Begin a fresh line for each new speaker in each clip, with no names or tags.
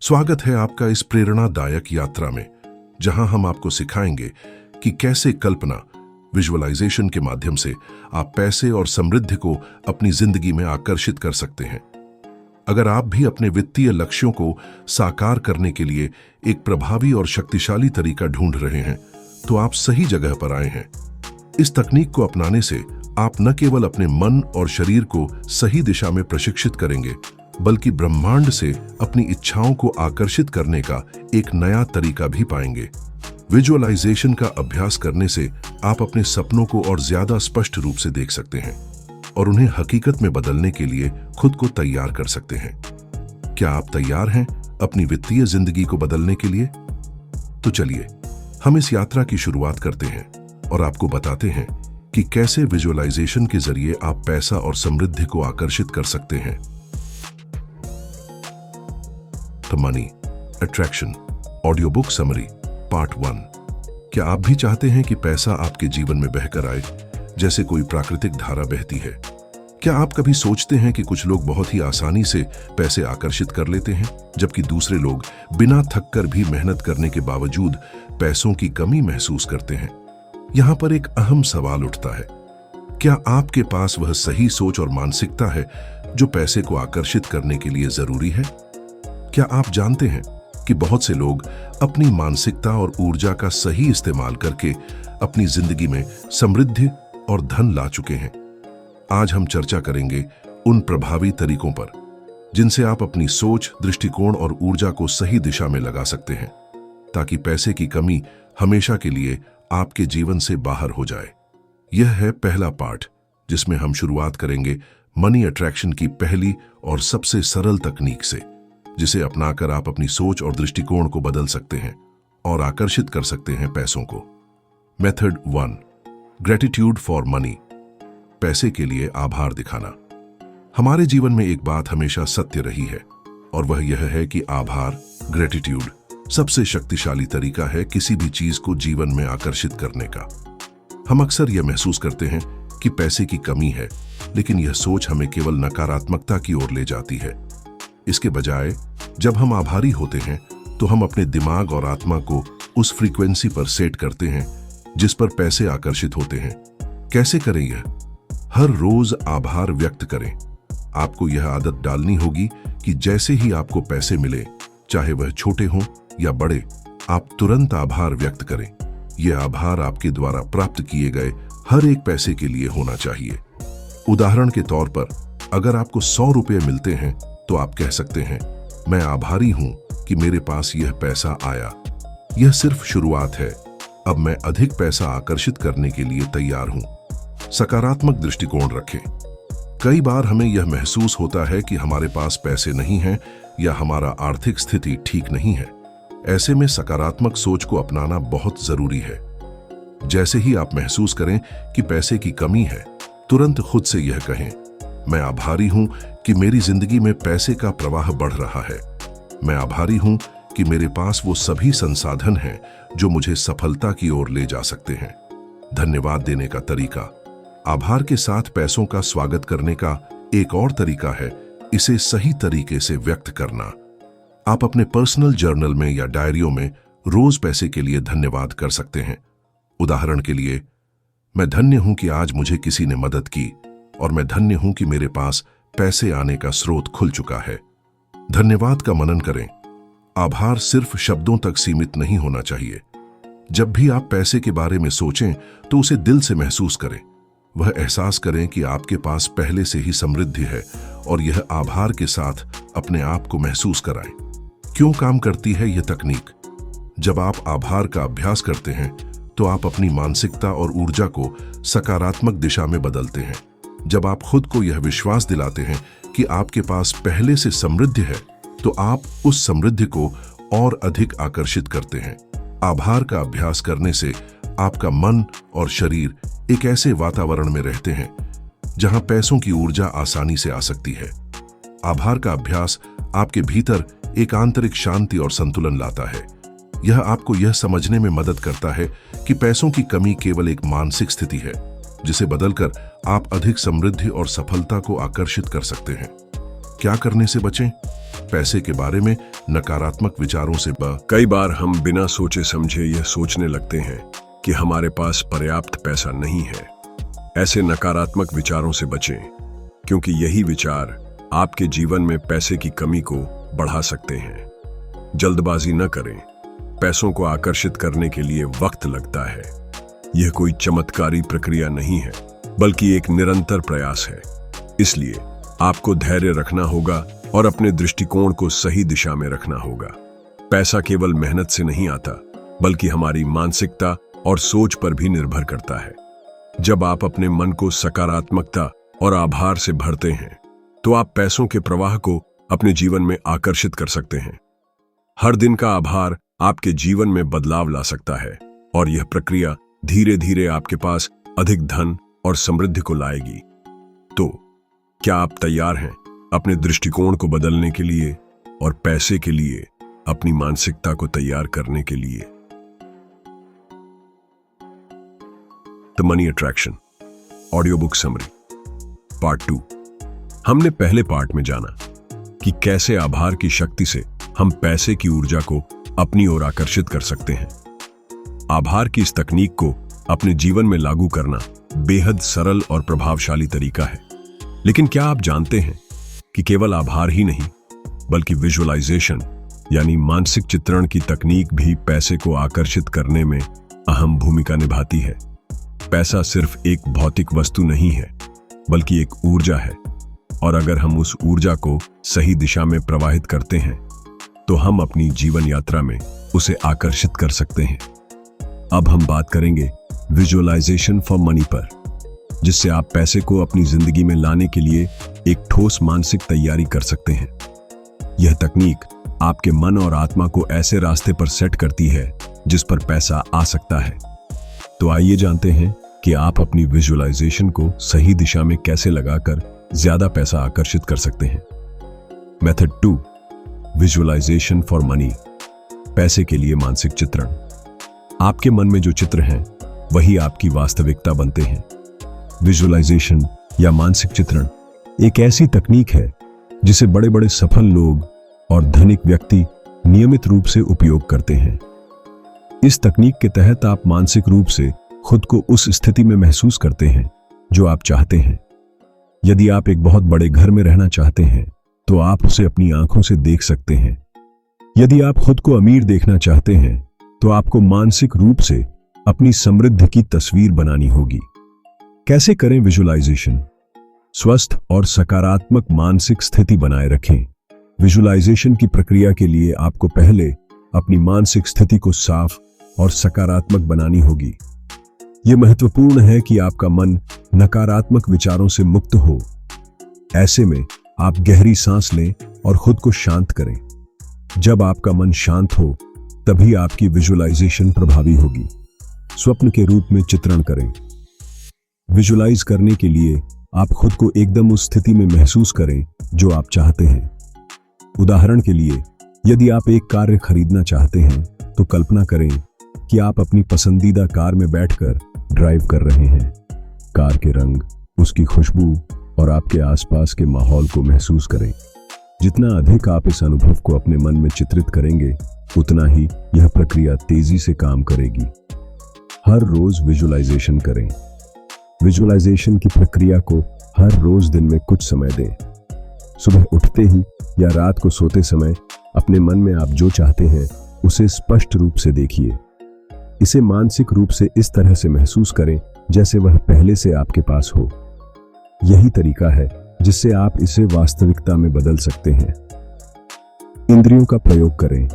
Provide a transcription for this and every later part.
स्वागत है आपका इस प्रेरणादायक यात्रा में, जहां हम आपको सिखाएंगे कि कैसे कल्पना, विजुअलाइजेशन के माध्यम से आप पैसे और समृद्धि को अपनी जिंदगी में आकर्षित कर सकते हैं। अगर आप भी अपने वित्तीय लक्ष्यों को साकार करने के लिए एक प्रभावी और शक्तिशाली तरीका ढूंढ रहे हैं, तो आप सही जगह पर आए हैं। इस तकनीक को अपनाने से आप न केवल अपने मन और शरीर को सही दिशा में प्रशिक्षित करेंगे, बल्कि ब्रह्मांड से अपनी इच्छाओं को आकर्षित करने का एक नया तरीका भी पाएंगे। विजुअलाइजेशन का अभ्यास करने से आप अपने सपनों को और ज्यादा स्पष्ट रूप से देख सकते हैं और उन्हें हकीकत में बदलने के लिए खुद को तैयार कर सकते हैं। क्या आप तैयार हैं अपनी वित्तीय जिंदगी को बदलने के लिए? तो चलिए हम इस यात्रा की शुरुआत करते हैं और आपको बताते हैं कि कैसे विजुअलाइजेशन के जरिए आप पैसा और समृद्धि को आकर्षित कर सकते हैं। तो money attraction audio book summary part 1। क्या आप भी चाहते हैं कि पैसा आपके जीवन में बहकर आए जैसे कोई प्राकृतिक धारा बहती है? क्या आप कभी सोचते हैं कि कुछ लोग बहुत ही आसानी से पैसे आकर्षित कर लेते हैं, जबकि दूसरे लोग बिना थककर भी मेहनत करने के बावजूद पैसों की कमी महसूस करते हैं? यहां पर एक अहम सवाल उठता है, क्या आपके पास वह सही सोच और मानसिकता है जो पैसे को आकर्षित करने के लिए जरूरी है? क्या आप जानते हैं कि बहुत से लोग अपनी मानसिकता और ऊर्जा का सही इस्तेमाल करके अपनी जिंदगी में समृद्धि और धन ला चुके हैं? आज हम चर्चा करेंगे उन प्रभावी तरीकों पर जिनसे आप अपनी सोच, दृष्टिकोण और ऊर्जा को सही दिशा में लगा सकते हैं, ताकि पैसे की कमी हमेशा के लिए आपके जीवन से बाहर हो जाए। यह है पहला पार्ट, जिसमें हम शुरुआत करेंगे मनी अट्रैक्शन की पहली और सबसे सरल तकनीक से, जिसे अपनाकर आप अपनी सोच और दृष्टिकोण को बदल सकते हैं और आकर्षित कर सकते हैं पैसों को। मेथड 1, ग्रेटिट्यूड फॉर मनी, पैसे के लिए आभार दिखाना। हमारे जीवन में एक बात हमेशा सत्य रही है, और वह यह है कि आभार, ग्रेटिट्यूड, सबसे शक्तिशाली तरीका है किसी भी चीज को जीवन में आकर्षित करने का। हम अक्सर यह महसूस करते हैं कि पैसे की कमी है, लेकिन यह सोच हमें केवल नकारात्मकता की ओर ले जाती है। इसके बजाय जब हम आभारी होते हैं तो हम अपने दिमाग और आत्मा को उस फ्रीक्वेंसी पर सेट करते हैं जिस पर पैसे आकर्षित होते हैं। कैसे करें यह? हर रोज आभार व्यक्त करें। आपको यह आदत डालनी होगी कि जैसे ही आपको पैसे मिले, चाहे वह छोटे हों या बड़े, आप तुरंत आभार व्यक्त करें। यह आभार आपके द्वारा प्राप्त किए गए हर एक पैसे के लिए होना चाहिए। उदाहरण के तौर पर, अगर आपको 100 रुपये मिलते हैं तो आप कह सकते हैं, मैं आभारी हूं कि मेरे पास यह पैसा आया। यह सिर्फ शुरुआत है, अब मैं अधिक पैसा आकर्षित करने के लिए तैयार हूं। सकारात्मक दृष्टिकोण रखें। कई बार हमें यह महसूस होता है कि हमारे पास पैसे नहीं हैं या हमारा आर्थिक स्थिति ठीक नहीं है। ऐसे में सकारात्मक सोच को अपनाना बहुत जरूरी है। जैसे ही आप महसूस करें कि पैसे की कमी है, तुरंत खुद से यह कहें, मैं आभारी हूं कि मेरी जिंदगी में पैसे का प्रवाह बढ़ रहा है। मैं आभारी हूं कि मेरे पास वो सभी संसाधन हैं जो मुझे सफलता की ओर ले जा सकते हैं। धन्यवाद देने का तरीका। आभार के साथ पैसों का स्वागत करने का एक और तरीका है इसे सही तरीके से व्यक्त करना। आप अपने पर्सनल जर्नल में या डायरियों में रोज पैसे के लिए धन्यवाद कर सकते हैं। उदाहरण के लिए, मैं धन्य हूं कि आज मुझे किसी ने मदद की, और मैं धन्य हूं कि मेरे पास पैसे आने का स्रोत खुल चुका है। धन्यवाद का मनन करें। आभार सिर्फ शब्दों तक सीमित नहीं होना चाहिए। जब भी आप पैसे के बारे में सोचें तो उसे दिल से महसूस करें। वह एहसास करें कि आपके पास पहले से ही समृद्धि है, और यह आभार के साथ अपने आप को महसूस कराएं। क्यों काम करती है यह तकनीक? जब आप आभार का अभ्यास करते हैं तो आप अपनी मानसिकता और ऊर्जा को सकारात्मक दिशा में बदलते हैं। जब आप खुद को यह विश्वास दिलाते हैं कि आपके पास पहले से समृद्धि है, तो आप उस समृद्धि को और अधिक आकर्षित करते हैं। आभार का अभ्यास करने से आपका मन और शरीर एक ऐसे वातावरण में रहते हैं जहां पैसों की ऊर्जा आसानी से आ सकती है। आभार का अभ्यास आपके भीतर एक आंतरिक शांति और संतुलन लाता है। यह आपको यह समझने में मदद करता है कि पैसों की कमी केवल एक मानसिक स्थिति है, जिसे बदलकर आप अधिक समृद्धि और सफलता को आकर्षित कर सकते हैं। क्या करने से बचें? पैसे के बारे में नकारात्मक विचारों से
कई बार हम बिना सोचे समझे यह सोचने लगते हैं कि हमारे पास पर्याप्त पैसा नहीं है। ऐसे नकारात्मक विचारों से बचें, क्योंकि यही विचार आपके जीवन में पैसे की कमी को बढ़ा सकते हैं। जल्दबाजी न करें। पैसों को आकर्षित करने के लिए वक्त लगता है। यह कोई चमत्कारी प्रक्रिया नहीं है, बल्कि एक निरंतर प्रयास है। इसलिए आपको धैर्य रखना होगा और अपने दृष्टिकोण को सही दिशा में रखना होगा। पैसा केवल मेहनत से नहीं आता, बल्कि हमारी मानसिकता और सोच पर भी निर्भर करता है। जब आप अपने मन को सकारात्मकता और आभार से भरते हैं, तो आप पैसों के प्रवाह को अपने जीवन में आकर्षित कर सकते हैं। हर दिन का आभार आपके जीवन में बदलाव ला सकता है, और यह प्रक्रिया धीरे धीरे आपके पास अधिक धन और समृद्धि को लाएगी। तो क्या आप तैयार हैं अपने दृष्टिकोण को बदलने के लिए और पैसे के लिए अपनी मानसिकता को तैयार करने के लिए? The money attraction audio book summary part 2। हमने पहले पार्ट में जाना कि कैसे आभार की शक्ति से हम पैसे की ऊर्जा को अपनी ओर आकर्षित कर सकते हैं। आभार की इस तकनीक को अपने जीवन में लागू करना बेहद सरल और प्रभावशाली तरीका है। लेकिन क्या आप जानते हैं कि केवल आभार ही नहीं, बल्कि विजुअलाइजेशन यानी मानसिक चित्रण की तकनीक भी पैसे को आकर्षित करने में अहम भूमिका निभाती है। पैसा सिर्फ एक भौतिक वस्तु नहीं है, बल्कि एक ऊर्जा है, और अगर हम उस ऊर्जा को सही दिशा में प्रवाहित करते हैं, तो हम अपनी जीवन यात्रा में उसे आकर्षित कर सकते हैं। अब हम बात करेंगे विजुअलाइजेशन फॉर मनी पर, जिससे आप पैसे को अपनी जिंदगी में लाने के लिए एक ठोस मानसिक तैयारी कर सकते हैं। यह तकनीक आपके मन और आत्मा को ऐसे रास्ते पर सेट करती है जिस पर पैसा आ सकता है। तो आइए जानते हैं कि आप अपनी विजुअलाइजेशन को सही दिशा में कैसे लगाकर ज्यादा पैसा आकर्षित कर सकते हैं। मेथड 2, विजुअलाइजेशन फॉर मनी, पैसे के लिए मानसिक चित्रण। आपके मन में जो चित्र हैं, वही आपकी वास्तविकता बनते हैं। विजुअलाइजेशन या मानसिक चित्रण एक ऐसी तकनीक है जिसे बड़े बड़े सफल लोग और धनिक व्यक्ति नियमित रूप से उपयोग करते हैं। इस तकनीक के तहत आप मानसिक रूप से खुद को उस स्थिति में महसूस करते हैं जो आप चाहते हैं। यदि आप एक बहुत बड़े घर में रहना चाहते हैं, तो आप उसे अपनी आंखों से देख सकते हैं। यदि आप खुद को अमीर देखना चाहते हैं, तो आपको मानसिक रूप से अपनी समृद्धि की तस्वीर बनानी होगी। कैसे करें विजुअलाइजेशन? स्वस्थ और सकारात्मक मानसिक स्थिति बनाए रखें। विजुअलाइजेशन की प्रक्रिया के लिए आपको पहले अपनी मानसिक स्थिति को साफ और सकारात्मक बनानी होगी। यह महत्वपूर्ण है कि आपका मन नकारात्मक विचारों से मुक्त हो। ऐसे में आप गहरी सांस लें और खुद को शांत करें। जब आपका मन शांत हो, तभी आपकी विजुअलाइजेशन प्रभावी होगी। स्वप्न के रूप में चित्रण करें। विजुअलाइज करने के लिए आप खुद को एकदम उस स्थिति में महसूस करें जो आप चाहते हैं। उदाहरण के लिए, यदि आप एक कार खरीदना चाहते हैं, तो कल्पना करें कि आप अपनी पसंदीदा कार में बैठकर ड्राइव कर रहे हैं। कार के रंग, उसकी खुशबू और आपके आसपास के माहौल को महसूस करें। जितना अधिक आप इस अनुभव को अपने मन में चित्रित करेंगे, उतना ही यह प्रक्रिया तेजी से काम करेगी। हर रोज विजुअलाइजेशन करें। विजुअलाइजेशन की प्रक्रिया को हर रोज दिन में कुछ समय दें। सुबह उठते ही या रात को सोते समय अपने मन में आप जो चाहते हैं, उसे स्पष्ट रूप से देखिए। इसे मानसिक रूप से इस तरह से महसूस करें जैसे वह पहले से आपके पास हो। यही तरीका है जिससे आप इसे वास्तविकता में बदल सकते हैं। इंद्रियों का प्रयोग करें।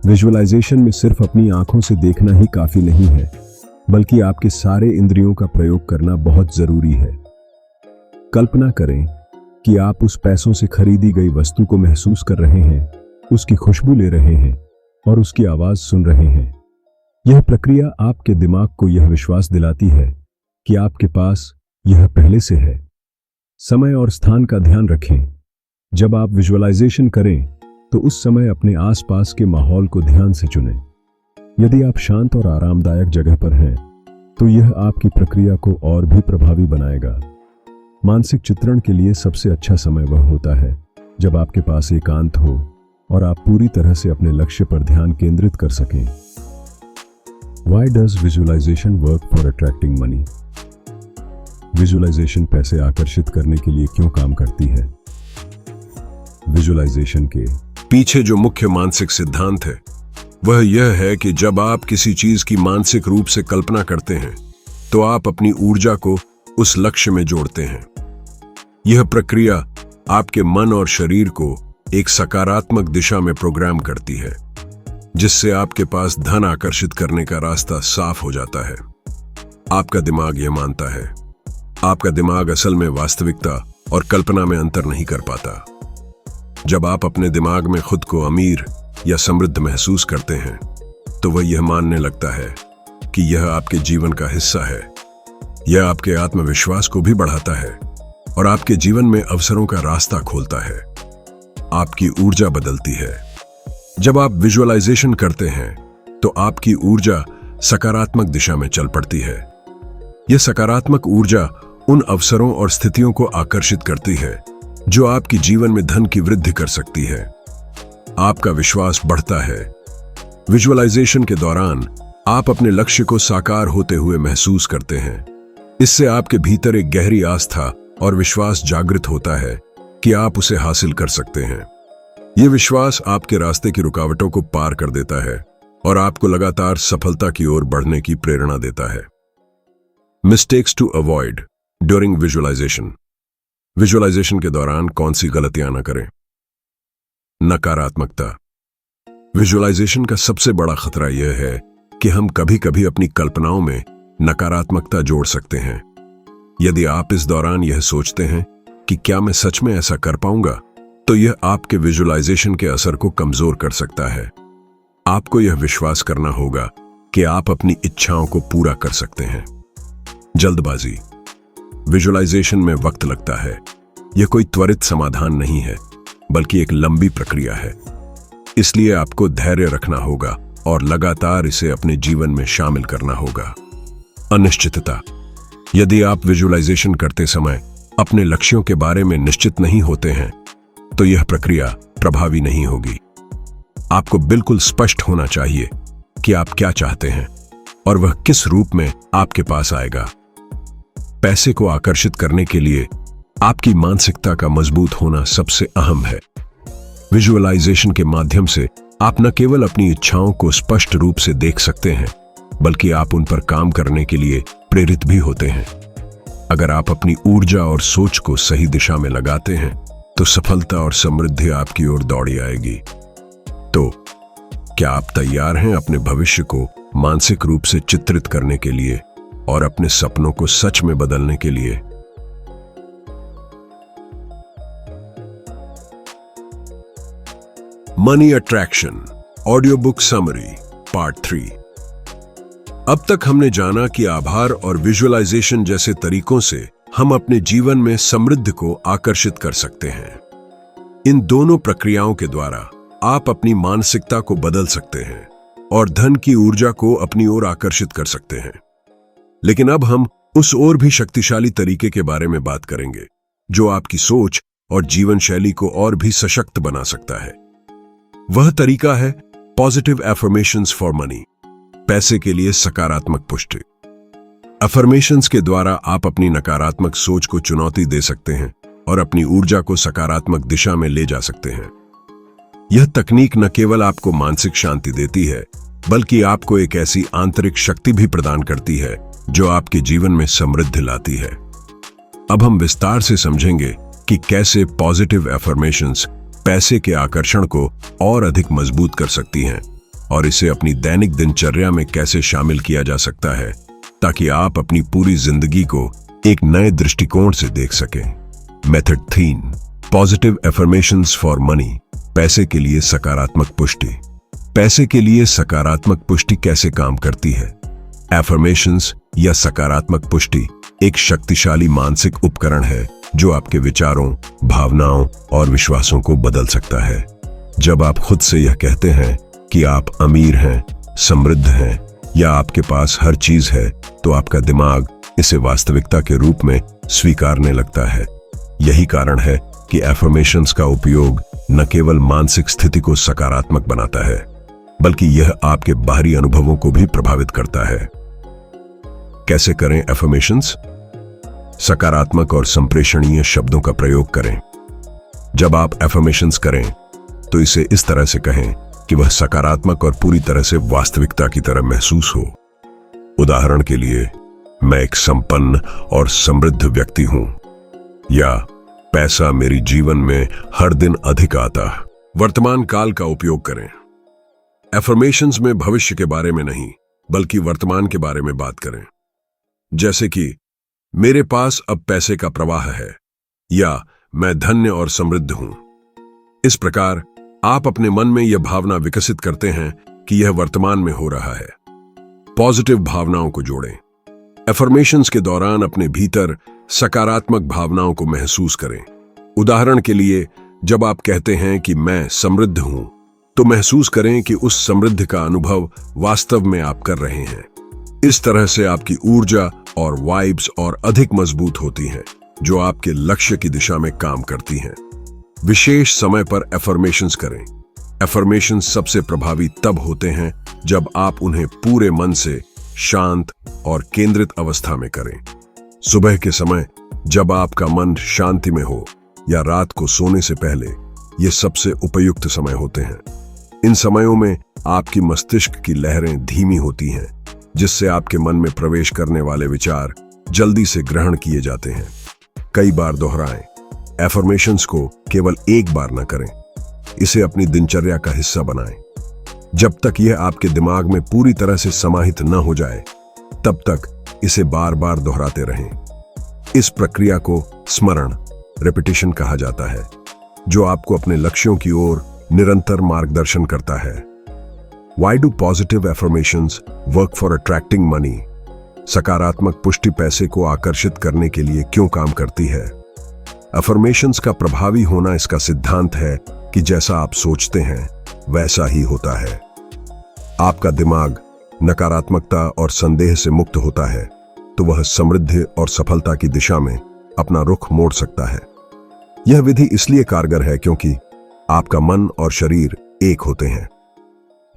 विजुअलाइजेशन में सिर्फ अपनी आंखों से देखना ही काफी नहीं है, बल्कि आपके सारे इंद्रियों का प्रयोग करना बहुत जरूरी है। कल्पना करें कि आप उस पैसों से खरीदी गई वस्तु को महसूस कर रहे हैं, उसकी खुशबू ले रहे हैं और उसकी आवाज सुन रहे हैं। यह प्रक्रिया आपके दिमाग को यह विश्वास दिलाती है कि आपके पास यह पहले से है। समय और स्थान का ध्यान रखें। जब आप विजुअलाइजेशन करें, तो उस समय अपने आसपास के माहौल को ध्यान से चुनें। यदि आप शांत और आरामदायक जगह पर हैं, तो यह आपकी प्रक्रिया को और भी प्रभावी बनाएगा। मानसिक चित्रण के लिए सबसे अच्छा समय वह होता है जब आपके पास एकांत हो और आप पूरी तरह से अपने लक्ष्य पर ध्यान केंद्रित कर सकें। Why does visualization work for attracting money? Visualisation पैसे आकर्षित करने के लिए क्यों काम करती है? विजुअलाइजेशन के पीछे जो मुख्य मानसिक सिद्धांत है वह यह है कि जब आप किसी चीज की मानसिक रूप से कल्पना करते हैं तो आप अपनी ऊर्जा को उस लक्ष्य में जोड़ते हैं। यह प्रक्रिया आपके मन और शरीर को एक सकारात्मक दिशा में प्रोग्राम करती है, जिससे आपके पास धन आकर्षित करने का रास्ता साफ हो जाता है। आपका दिमाग यह मानता है। आपका दिमाग असल में वास्तविकता और कल्पना में अंतर नहीं कर पाता। जब आप अपने दिमाग में खुद को अमीर या समृद्ध महसूस करते हैं तो वह यह मानने लगता है कि यह आपके जीवन का हिस्सा है। यह आपके आत्मविश्वास को भी बढ़ाता है और आपके जीवन में अवसरों का रास्ता खोलता है। आपकी ऊर्जा बदलती है। जब आप विजुअलाइजेशन करते हैं तो आपकी ऊर्जा सकारात्मक दिशा में चल पड़ती है। यह सकारात्मक ऊर्जा उन अवसरों और स्थितियों को आकर्षित करती है जो आपके जीवन में धन की वृद्धि कर सकती है। आपका विश्वास बढ़ता है। विजुअलाइजेशन के दौरान आप अपने लक्ष्य को साकार होते हुए महसूस करते हैं। इससे आपके भीतर एक गहरी आस्था और विश्वास जागृत होता है कि आप उसे हासिल कर सकते हैं। यह विश्वास आपके रास्ते की रुकावटों को पार कर देता है और आपको लगातार सफलता की ओर बढ़ने की प्रेरणा देता है। Mistakes to avoid during visualisation. Visualisation के दौरान कौन सी गलतियां न करें? नकारात्मकता। विजुअलाइजेशन का सबसे बड़ा खतरा यह है कि हम कभी-कभी अपनी कल्पनाओं में नकारात्मकता जोड़ सकते हैं। यदि आप इस दौरान यह सोचते हैं कि क्या मैं सच में ऐसा कर पाऊंगा, तो यह आपके विजुअलाइजेशन के असर को कमजोर कर सकता है। आपको यह विश्वास करना होगा कि आप अपनी इच्छाओं को पूरा कर सकते हैं। जल्दबाजी। विजुअलाइजेशन में वक्त लगता है। यह कोई त्वरित समाधान नहीं है, बल्कि एक लंबी प्रक्रिया है। इसलिए आपको धैर्य रखना होगा और लगातार इसे अपने जीवन में शामिल करना होगा। अनिश्चितता। यदि आप विजुअलाइजेशन करते समय अपने लक्ष्यों के बारे में निश्चित नहीं होते हैं तो यह प्रक्रिया प्रभावी नहीं होगी। आपको बिल्कुल स्पष्ट होना चाहिए कि आप क्या चाहते हैं और वह किस रूप में आपके पास आएगा। पैसे को आकर्षित करने के लिए आपकी मानसिकता का मजबूत होना सबसे अहम है। विजुअलाइजेशन के माध्यम से आप न केवल अपनी इच्छाओं को स्पष्ट रूप से देख सकते हैं, बल्कि आप उन पर काम करने के लिए प्रेरित भी होते हैं। अगर आप अपनी ऊर्जा और सोच को सही दिशा में लगाते हैं तो सफलता और समृद्धि आपकी ओर दौड़ी आएगी। तो क्या आप तैयार हैं अपने भविष्य को मानसिक रूप से चित्रित करने के लिए और अपने सपनों को सच में बदलने के लिए? Money attraction audio book summary part 3। अब तक हमने जाना कि आभार और विजुअलाइजेशन जैसे तरीकों से हम अपने जीवन में समृद्धि को आकर्षित कर सकते हैं। इन दोनों प्रक्रियाओं के द्वारा आप अपनी मानसिकता को बदल सकते हैं और धन की ऊर्जा को अपनी ओर आकर्षित कर सकते हैं। लेकिन अब हम उस और भी शक्तिशाली तरीके के बारे में बात करेंगे जो आपकी सोच और जीवन शैली को और भी सशक्त बना सकता है। वह तरीका है पॉजिटिव एफर्मेशंस फॉर मनी, पैसे के लिए सकारात्मक पुष्टि। अफर्मेशंस के द्वारा आप अपनी नकारात्मक सोच को चुनौती दे सकते हैं और अपनी ऊर्जा को सकारात्मक दिशा में ले जा सकते हैं। यह तकनीक न केवल आपको मानसिक शांति देती है, बल्कि आपको एक ऐसी आंतरिक शक्ति भी प्रदान करती है जो आपके जीवन में समृद्धि लाती है। अब हम विस्तार से समझेंगे कि कैसे पॉजिटिव एफर्मेशंस पैसे के आकर्षण को और अधिक मजबूत कर सकती हैं और इसे अपनी दैनिक दिनचर्या में कैसे शामिल किया जा सकता है ताकि आप अपनी पूरी जिंदगी को एक नए दृष्टिकोण से देख सकें। Method 3, positive affirmations for money, पैसे के लिए सकारात्मक पुष्टि। पैसे के लिए सकारात्मक पुष्टि कैसे काम करती है? एफर्मेशंस या सकारात्मक पुष्टि एक शक्तिशाली मानसिक उपकरण है जो आपके विचारों, भावनाओं और विश्वासों को बदल सकता है। जब आप खुद से यह कहते हैं कि आप अमीर हैं, समृद्ध हैं या आपके पास हर चीज है, तो आपका दिमाग इसे वास्तविकता के रूप में स्वीकारने लगता है। यही कारण है कि एफर्मेशंस का उपयोग न केवल मानसिक स्थिति को सकारात्मक बनाता है, बल्कि यह आपके बाहरी अनुभवों को भी प्रभावित करता है। कैसे करें एफर्मेशंस? सकारात्मक और संप्रेषणीय शब्दों का प्रयोग करें। जब आप एफर्मेशंस करें तो इसे इस तरह से कहें कि वह सकारात्मक और पूरी तरह से वास्तविकता की तरह महसूस हो। उदाहरण के लिए, मैं एक संपन्न और समृद्ध व्यक्ति हूं, या पैसा मेरी जीवन में हर दिन अधिक आता। वर्तमान काल का उपयोग करें। एफर्मेशंस में भविष्य के बारे में नहीं, बल्कि वर्तमान के बारे में बात करें। जैसे कि मेरे पास अब पैसे का प्रवाह है, या मैं धन्य और समृद्ध हूं। इस प्रकार आप अपने मन में यह भावना विकसित करते हैं कि यह वर्तमान में हो रहा है। पॉजिटिव भावनाओं को जोड़ें। एफर्मेशंस के दौरान अपने भीतर सकारात्मक भावनाओं को महसूस करें। उदाहरण के लिए, जब आप कहते हैं कि मैं समृद्ध हूं, तो महसूस करें कि उस समृद्धि का अनुभव वास्तव में आप कर रहे हैं। इस तरह से आपकी ऊर्जा और वाइब्स और अधिक मजबूत होती हैं, जो आपके लक्ष्य की दिशा में काम करती हैं। विशेष समय पर एफर्मेशंस करें। एफर्मेशंस सबसे प्रभावी तब होते हैं जब आप उन्हें पूरे मन से शांत और केंद्रित अवस्था में करें। सुबह के समय, जब आपका मन शांति में हो, या रात को सोने से पहले, ये सबसे उपयुक्त समय होते हैं। इन समयों में आपकी मस्तिष्क की लहरें धीमी होती हैं, जिससे आपके मन में प्रवेश करने वाले विचार जल्दी से ग्रहण किए जाते हैं। कई बार दोहराएं। एफर्मेशंस को केवल एक बार न करें, इसे अपनी दिनचर्या का हिस्सा बनाएं। जब तक यह आपके दिमाग में पूरी तरह से समाहित न हो जाए, तब तक इसे बार बार दोहराते रहें। इस प्रक्रिया को स्मरण, रिपीटिशन कहा जाता है, जो आपको अपने लक्ष्यों की ओर निरंतर मार्गदर्शन करता है। Why do positive affirmations work for attracting money? सकारात्मक पुष्टि पैसे को आकर्षित करने के लिए क्यों काम करती है? अफर्मेशंस का प्रभावी होना इसका सिद्धांत है कि जैसा आप सोचते हैं वैसा ही होता है। आपका दिमाग नकारात्मकता और संदेह से मुक्त होता है, तो वह समृद्धि और सफलता की दिशा में अपना रुख मोड़ सकता है। यह विधि इसलिए कारगर है क्योंकि आपका मन और शरीर एक होते हैं।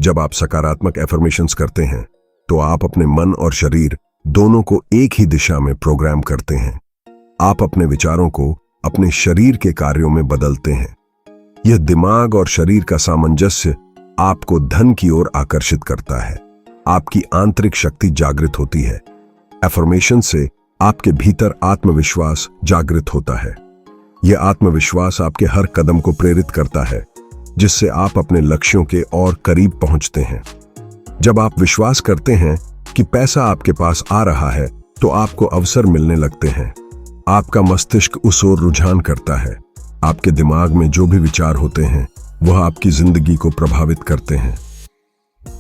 जब आप सकारात्मक एफर्मेशंस करते हैं, तो आप अपने मन और शरीर दोनों को एक ही दिशा में प्रोग्राम करते हैं। आप अपने विचारों को अपने शरीर के कार्यों में बदलते हैं। यह दिमाग और शरीर का सामंजस्य आपको धन की ओर आकर्षित करता है। आपकी आंतरिक शक्ति जागृत होती है। एफर्मेशन से आपके भीतर आत्मविश्वास जागृत होता है। यह आत्मविश्वास आपके हर कदम को प्रेरित करता है, जिससे आप अपने लक्ष्यों के और करीब पहुंचते हैं। जब आप विश्वास करते हैं कि पैसा आपके पास आ रहा है, तो आपको अवसर मिलने लगते हैं। आपका मस्तिष्क उस ओर रुझान करता है। आपके दिमाग में जो भी विचार होते हैं, वह आपकी जिंदगी को प्रभावित करते हैं।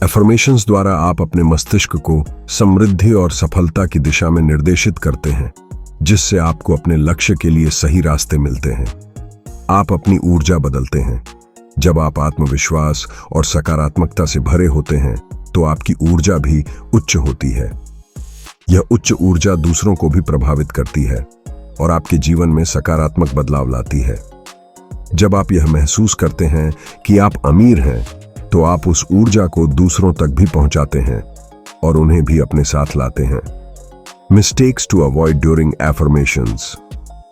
एफर्मेशंस द्वारा आप अपने मस्तिष्क को समृद्धि और सफलता की दिशा में निर्देशित करते हैं, जिससे आपको अपने लक्ष्य के लिए सही रास्ते मिलते हैं। आप अपनी ऊर्जा बदलते हैं। जब आप आत्मविश्वास और सकारात्मकता से भरे होते हैं, तो आपकी ऊर्जा भी उच्च होती है। यह उच्च ऊर्जा दूसरों को भी प्रभावित करती है और आपके जीवन में सकारात्मक बदलाव लाती है। जब आप यह महसूस करते हैं कि आप अमीर हैं, तो आप उस ऊर्जा को दूसरों तक भी पहुंचाते हैं और उन्हें भी अपने साथ लाते हैं। Mistakes to avoid during affirmations.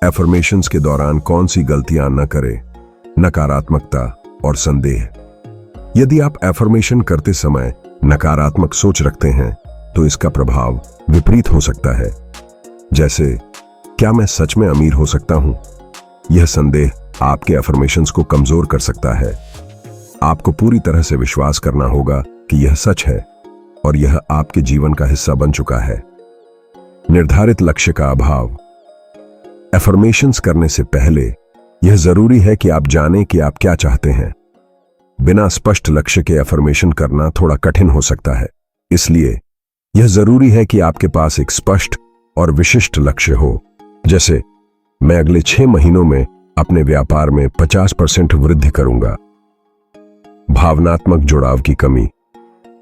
Affirmations के दौरान कौन सी गलतियां न करें? नकारात्मकता और संदेह। यदि आप एफर्मेशन करते समय नकारात्मक सोच रखते हैं, तो इसका प्रभाव विपरीत हो सकता है। जैसे, क्या मैं सच में अमीर हो सकता हूं? यह संदेह आपके एफर्मेशंस को कमजोर कर सकता है। आपको पूरी तरह से विश्वास करना होगा कि यह सच है और यह आपके जीवन का हिस्सा बन चुका है। निर्धारित लक्ष्य का अभाव। एफर्मेशंस करने से पहले यह जरूरी है कि आप जानें कि आप क्या चाहते हैं। बिना स्पष्ट लक्ष्य के एफर्मेशन करना थोड़ा कठिन हो सकता है। इसलिए यह जरूरी है कि आपके पास एक स्पष्ट और विशिष्ट लक्ष्य हो। जैसे, मैं अगले 6 महीनों में अपने व्यापार में 50% वृद्धि करूंगा। भावनात्मक जुड़ाव की कमी।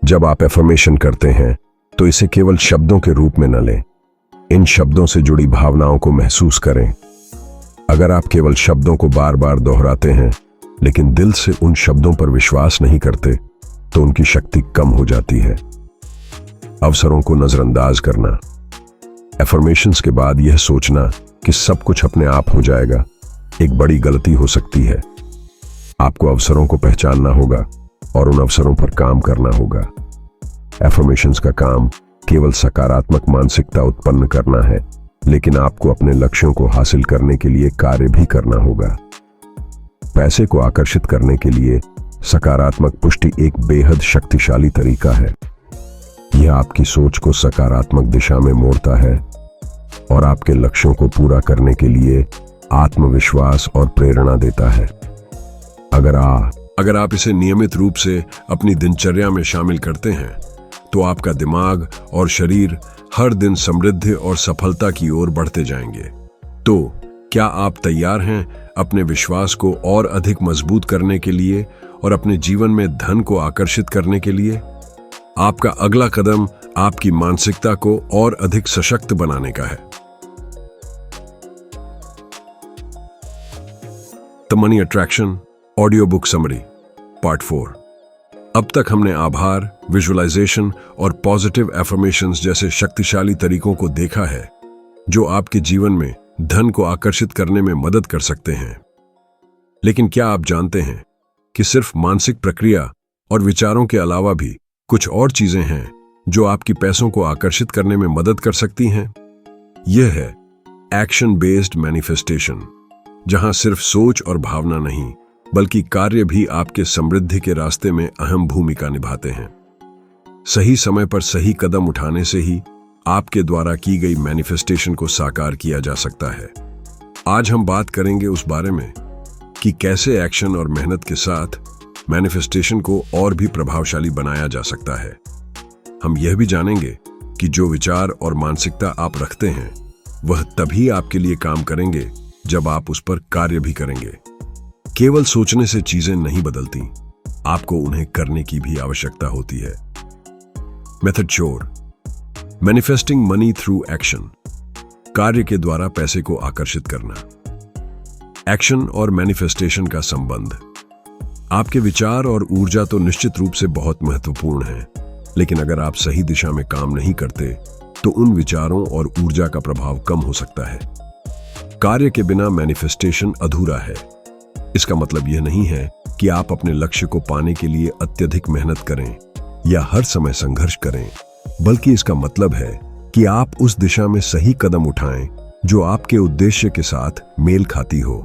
जब आप एफर्मेशन करते हैं, तो इसे केवल शब्दों के रूप में न लें। इन शब्दों से जुड़ी भावनाओं को महसूस करें। अगर आप केवल शब्दों को बार बार दोहराते हैं लेकिन दिल से उन शब्दों पर विश्वास नहीं करते तो उनकी शक्ति कम हो जाती है। अवसरों को नजरअंदाज करना। एफर्मेशंस के बाद यह सोचना कि सब कुछ अपने आप हो जाएगा एक बड़ी गलती हो सकती है। आपको अवसरों को पहचानना होगा और उन अवसरों पर काम करना होगा। एफर्मेशंस का काम केवल सकारात्मक मानसिकता उत्पन्न करना है, लेकिन आपको अपने लक्ष्यों को हासिल करने के लिए कार्य भी करना होगा। पैसे को आकर्षित करने के लिए सकारात्मक पुष्टि एक बेहद शक्तिशाली तरीका है। यह आपकी सोच को सकारात्मक दिशा में मोड़ता है और आपके लक्ष्यों को पूरा करने के लिए आत्मविश्वास और प्रेरणा देता है। अगर आप इसे नियमित रूप से अपनी दिनचर्या में शामिल करते हैं तो आपका दिमाग और शरीर हर दिन समृद्धि और सफलता की ओर बढ़ते जाएंगे। तो क्या आप तैयार हैं अपने विश्वास को और अधिक मजबूत करने के लिए और अपने जीवन में धन को आकर्षित करने के लिए? आपका अगला कदम आपकी मानसिकता को और अधिक सशक्त बनाने का है। The money attraction audio book summary part 4। अब तक हमने आभार, विजुअलाइजेशन और पॉजिटिव एफर्मेशंस जैसे शक्तिशाली तरीकों को देखा है जो आपके जीवन में धन को आकर्षित करने में मदद कर सकते हैं। लेकिन क्या आप जानते हैं कि सिर्फ मानसिक प्रक्रिया और विचारों के अलावा भी कुछ और चीजें हैं जो आपकी पैसों को आकर्षित करने में मदद कर सकती हैं? यह है एक्शन बेस्ड मैनिफेस्टेशन, जहां सिर्फ सोच और भावना नहीं बल्कि कार्य भी आपके समृद्धि के रास्ते में अहम भूमिका निभाते हैं। सही समय पर सही कदम उठाने से ही आपके द्वारा की गई मैनिफेस्टेशन को साकार किया जा सकता है। आज हम बात करेंगे उस बारे में कि कैसे एक्शन और मेहनत के साथ मैनिफेस्टेशन को और भी प्रभावशाली बनाया जा सकता है। हम यह भी जानेंगे कि जो विचार और मानसिकता आप रखते हैं वह तभी आपके लिए काम करेंगे जब आप उस पर कार्य भी करेंगे। केवल सोचने से चीजें नहीं बदलती, आपको उन्हें करने की भी आवश्यकता होती है। Method 4, manifesting money through action. कार्य के द्वारा पैसे को आकर्षित करना। एक्शन और मैनिफेस्टेशन का संबंध। आपके विचार और ऊर्जा तो निश्चित रूप से बहुत महत्वपूर्ण है, लेकिन अगर आप सही दिशा में काम नहीं करते तो उन विचारों और ऊर्जा का प्रभाव कम हो सकता है। कार्य के बिना मैनिफेस्टेशन अधूरा है। इसका मतलब यह नहीं है कि आप अपने लक्ष्य को पाने के लिए अत्यधिक मेहनत करें या हर समय संघर्ष करें, बल्कि इसका मतलब है कि आप उस दिशा में सही कदम उठाएं जो आपके उद्देश्य के साथ मेल खाती हो।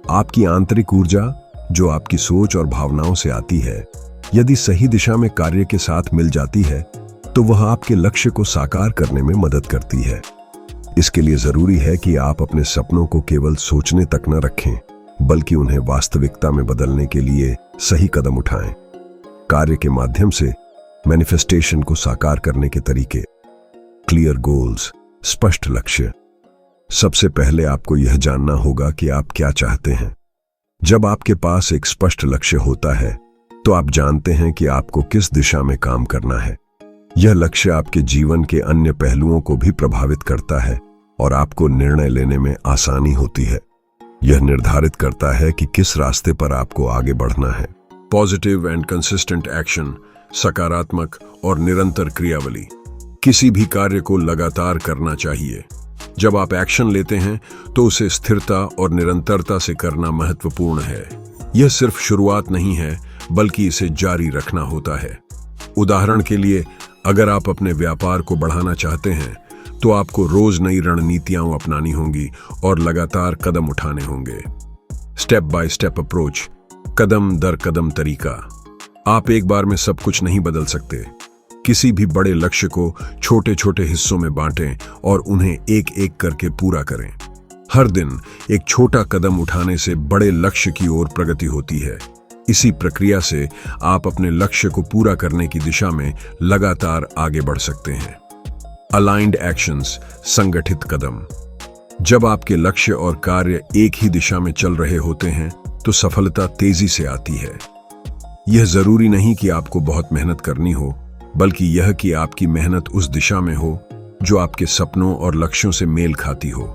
आपकी आंतरिक ऊर्जा जो आपकी सोच और भावनाओं से आती है, यदि सही दिशा में कार्य के साथ मिल जाती है तो वह आपके लक्ष्य को साकार करने में मदद करती है। इसके लिए जरूरी है कि आप अपने सपनों को केवल सोचने तक न रखें, बल्कि उन्हें वास्तविकता में बदलने के लिए सही कदम उठाएं। कार्य के माध्यम से मैनिफेस्टेशन को साकार करने के तरीके। क्लियर गोल्स, स्पष्ट लक्ष्य। सबसे पहले आपको यह जानना होगा कि आप क्या चाहते हैं। जब आपके पास एक स्पष्ट लक्ष्य होता है तो आप जानते हैं कि आपको किस दिशा में काम करना है। यह लक्ष्य आपके जीवन के अन्य पहलुओं को भी प्रभावित करता है और आपको निर्णय लेने में आसानी होती है। यह निर्धारित करता है कि किस रास्ते पर आपको आगे बढ़ना है। पॉजिटिव एंड कंसिस्टेंट एक्शन, सकारात्मक और निरंतर क्रियावली। किसी भी कार्य को लगातार करना चाहिए। जब आप एक्शन लेते हैं तो उसे स्थिरता और निरंतरता से करना महत्वपूर्ण है। यह सिर्फ शुरुआत नहीं है, बल्कि इसे जारी रखना होता है। उदाहरण के लिए, अगर आप अपने व्यापार को बढ़ाना चाहते हैं तो आपको रोज नई रणनीतियां अपनानी होंगी और लगातार कदम उठाने होंगे। स्टेप बाय स्टेप अप्रोच, कदम दर कदम तरीका। आप एक बार में सब कुछ नहीं बदल सकते। किसी भी बड़े लक्ष्य को छोटे छोटे हिस्सों में बांटें और उन्हें एक एक करके पूरा करें। हर दिन एक छोटा कदम उठाने से बड़े लक्ष्य की ओर प्रगति होती है। इसी प्रक्रिया से आप अपने लक्ष्य को पूरा करने की दिशा में लगातार आगे बढ़ सकते हैं। अलाइंड एक्शंस, संगठित कदम। जब आपके लक्ष्य और कार्य एक ही दिशा में चल रहे होते हैं तो सफलता तेजी से आती है। यह जरूरी नहीं कि आपको बहुत मेहनत करनी हो, बल्कि यह कि आपकी मेहनत उस दिशा में हो जो आपके सपनों और लक्ष्यों से मेल खाती हो।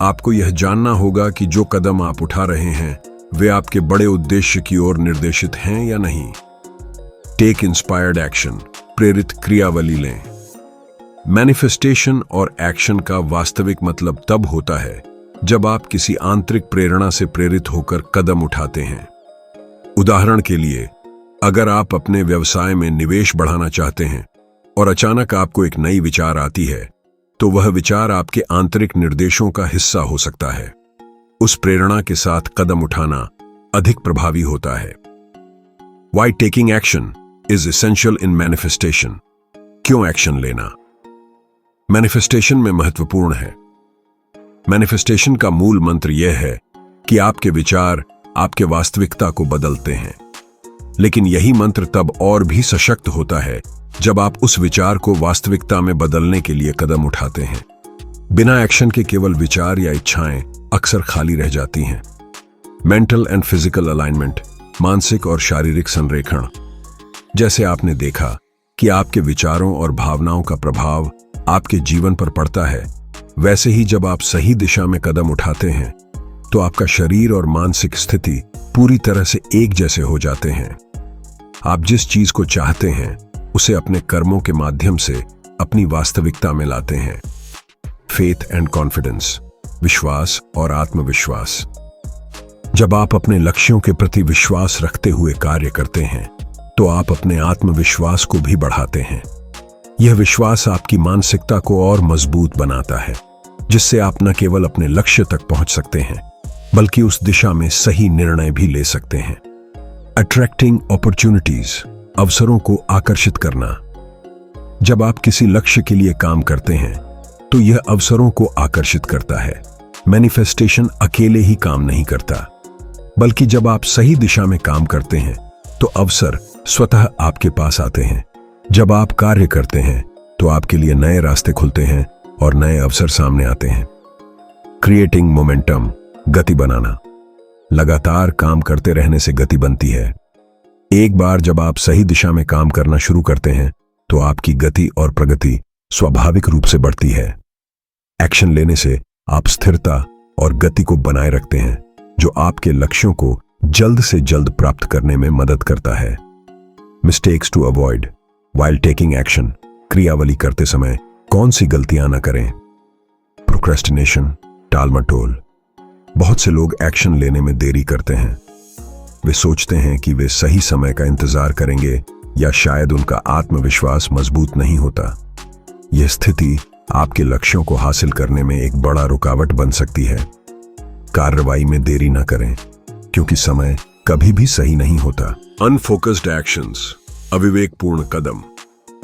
आपको यह जानना होगा कि जो कदम आप उठा रहे हैं वे आपके बड़े उद्देश्य की ओर निर्देशित हैं या नहीं। टेक इंस्पायर्ड एक्शन, प्रेरित क्रियावली लें। मैनिफेस्टेशन और एक्शन का वास्तविक मतलब तब होता है जब आप किसी आंतरिक प्रेरणा से प्रेरित होकर कदम उठाते हैं। उदाहरण के लिए, अगर आप अपने व्यवसाय में निवेश बढ़ाना चाहते हैं और अचानक आपको एक नई विचार आती है, तो वह विचार आपके आंतरिक निर्देशों का हिस्सा हो सकता है। उस प्रेरणा के साथ कदम उठाना अधिक प्रभावी होता है। Why taking action is essential in manifestation? क्यों एक्शन लेना मैनिफेस्टेशन में महत्वपूर्ण है? मैनिफेस्टेशन का मूल मंत्र यह है कि आपके विचार आपके वास्तविकता को बदलते हैं। लेकिन यही मंत्र तब और भी सशक्त होता है जब आप उस विचार को वास्तविकता में बदलने के लिए कदम उठाते हैं। बिना एक्शन के केवल विचार या इच्छाएं अक्सर खाली रह जाती हैं। मेंटल एंड फिजिकल अलाइनमेंट, मानसिक और शारीरिक संरेखण। जैसे आपने देखा कि आपके विचारों और भावनाओं का प्रभाव आपके जीवन पर पड़ता है, वैसे ही जब आप सही दिशा में कदम उठाते हैं तो आपका शरीर और मानसिक स्थिति पूरी तरह से एक जैसे हो जाते हैं। आप जिस चीज को चाहते हैं उसे अपने कर्मों के माध्यम से अपनी वास्तविकता में लाते हैं। फेथ एंड कॉन्फिडेंस, विश्वास और आत्मविश्वास। जब आप अपने लक्ष्यों के प्रति विश्वास रखते हुए कार्य करते हैं तो आप अपने आत्मविश्वास को भी बढ़ाते हैं। यह विश्वास आपकी मानसिकता को और मजबूत बनाता है, जिससे आप न केवल अपने लक्ष्य तक पहुंच सकते हैं बल्कि उस दिशा में सही निर्णय भी ले सकते हैं। अट्रैक्टिंग अपॉर्चुनिटीज, अवसरों को आकर्षित करना। जब आप किसी लक्ष्य के लिए काम करते हैं तो यह अवसरों को आकर्षित करता है। मैनिफेस्टेशन अकेले ही काम नहीं करता, बल्कि जब आप सही दिशा में काम करते हैं तो अवसर स्वतः आपके पास आते हैं। जब आप कार्य करते हैं तो आपके लिए नए रास्ते खुलते हैं और नए अवसर सामने आते हैं। क्रिएटिंग मोमेंटम, गति बनाना। लगातार काम करते रहने से गति बनती है। एक बार जब आप सही दिशा में काम करना शुरू करते हैं तो आपकी गति और प्रगति स्वाभाविक रूप से बढ़ती है। एक्शन लेने से आप स्थिरता और गति को बनाए रखते हैं, जो आपके लक्ष्यों को जल्द से जल्द प्राप्त करने में मदद करता है। Mistakes to avoid while taking action. क्रियावली करते समय कौन सी गलतियां न करें? प्रोक्रेस्टिनेशन, टालमटोल। बहुत से लोग एक्शन लेने में देरी करते हैं। वे सोचते हैं कि वे सही समय का इंतजार करेंगे या शायद उनका आत्मविश्वास मजबूत नहीं होता। यह स्थिति आपके लक्ष्यों को हासिल करने में एक बड़ा रुकावट बन सकती है। कार्रवाई में देरी न करें, क्योंकि समय कभी भी सही नहीं होता। अनफोकस्ड एक्शंस, अविवेकपूर्ण कदम।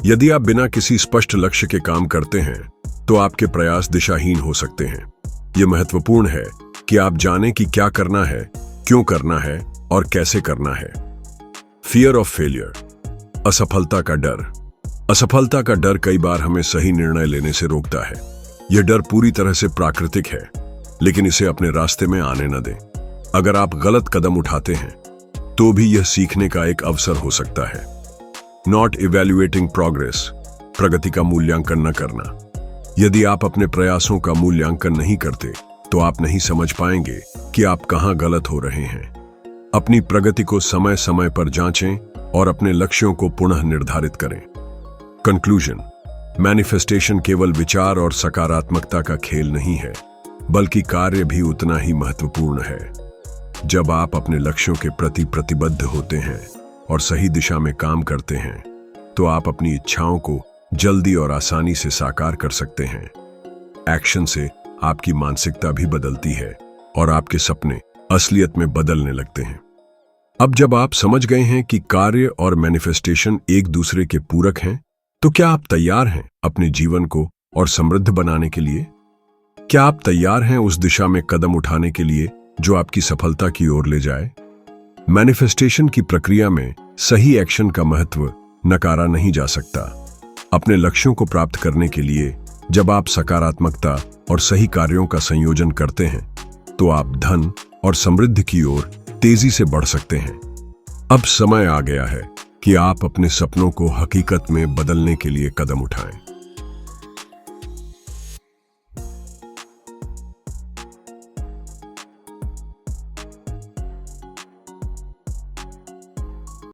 यदि आप बिना किसी स्पष्ट लक्ष्य के काम करते हैं तो आपके प्रयास दिशाहीन हो सकते हैं। यह महत्वपूर्ण है कि आप जानें कि क्या करना है, क्यों करना है और कैसे करना है। फियर ऑफ फेलियर, असफलता का डर। असफलता का डर कई बार हमें सही निर्णय लेने से रोकता है। यह डर पूरी तरह से प्राकृतिक है, लेकिन इसे अपने रास्ते में आने न दें। अगर आप गलत कदम उठाते हैं तो भी यह सीखने का एक अवसर हो सकता है। नॉट इवैल्यूएटिंग प्रोग्रेस, प्रगति का मूल्यांकन न करना। यदि आप अपने प्रयासों का मूल्यांकन नहीं करते तो आप नहीं समझ पाएंगे कि आप कहां गलत हो रहे हैं। अपनी प्रगति को समय समय पर जांचें और अपने लक्ष्यों को पुनः निर्धारित करें। कंक्लूजन, मैनिफेस्टेशन केवल विचार और सकारात्मकता का खेल नहीं है, बल्कि कार्य भी उतना ही महत्वपूर्ण है। जब आप अपने लक्ष्यों के प्रति प्रतिबद्ध होते हैं और सही दिशा में काम करते हैं तो आप अपनी इच्छाओं को जल्दी और आसानी से साकार कर सकते हैं। एक्शन से आपकी मानसिकता भी बदलती है और आपके सपने असलियत में बदलने लगते हैं। अब जब आप समझ गए हैं कि कार्य और मैनिफेस्टेशन एक दूसरे के पूरक हैं, तो क्या आप तैयार हैं अपने जीवन को और समृद्ध बनाने के लिए? क्या आप तैयार हैं उस दिशा में कदम उठाने के लिए जो आपकी सफलता की ओर ले जाए? मैनिफेस्टेशन की प्रक्रिया में सही एक्शन का महत्व नकारा नहीं जा सकता। अपने लक्ष्यों को प्राप्त करने के लिए जब आप सकारात्मकता और सही कार्यों का संयोजन करते हैं तो आप धन और समृद्धि की ओर तेजी से बढ़ सकते हैं। अब समय आ गया है कि आप अपने सपनों को हकीकत में बदलने के लिए कदम उठाएं।